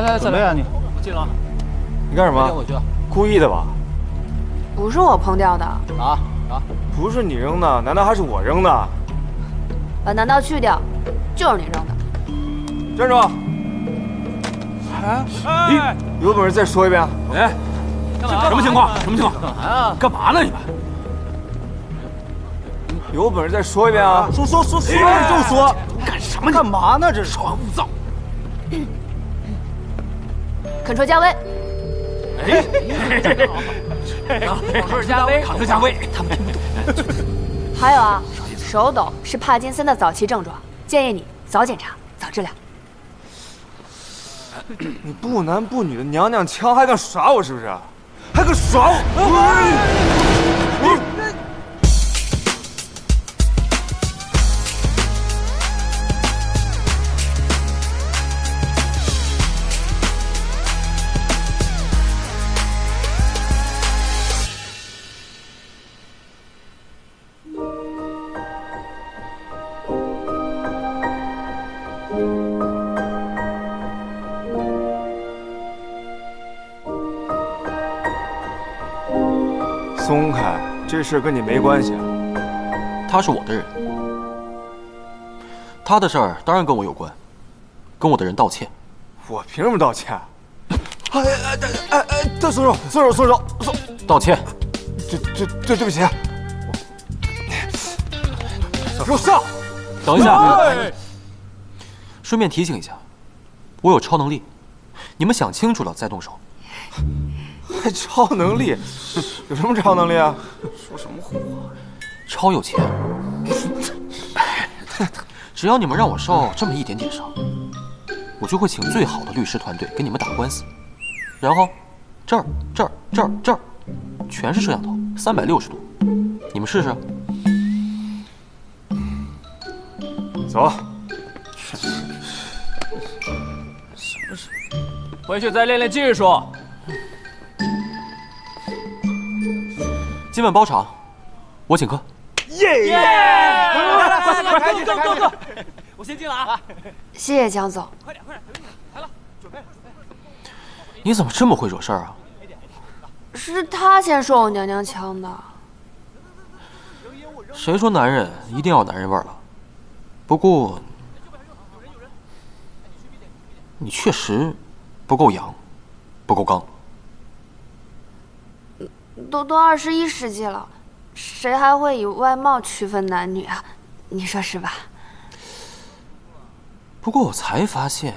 来，准备啊你！我进了啊。你干什么？我去。故意的吧？不是我碰掉的。打！不是你扔的，难道还是我扔的？把难道去掉，就是你扔的。站住！哎，有本事再说一遍！哎，什么情况？什么情况？干嘛呀？干嘛呢你们？有本事再说一遍啊！说，就说！干什么？干嘛呢？这是说话勿躁。肯说加威。康特加威，康特加威，他们听不懂。还有啊，手抖是帕金森的早期症状，建议你早检查早治疗。你不男不女的娘娘腔，还敢耍我是不是？还敢耍我！松开，这事跟你没关系。他是我的人，他的事儿当然跟我有关，跟我的人道歉。我凭什么道歉？松手！道歉。对不起。给我上！等一下，顺便提醒一下，我有超能力，你们想清楚了再动手。还超能力？有什么超能力啊？说什么话？超有钱。只要你们让我受这么一点点伤，我就会请最好的律师团队给你们打官司，然后这儿、全是摄像头，360度，你们试试。走。回去再练练技术。今晚包场，我请客。耶！快！我先进了啊！谢谢江总。快点，来了，准备。你怎么这么会惹事儿啊？是他先说我娘娘腔的。谁说男人一定要有男人味儿了？不过，你确实不够洋，不够刚。都21世纪了，谁还会以外貌区分男女啊？你说是吧？不过我才发现，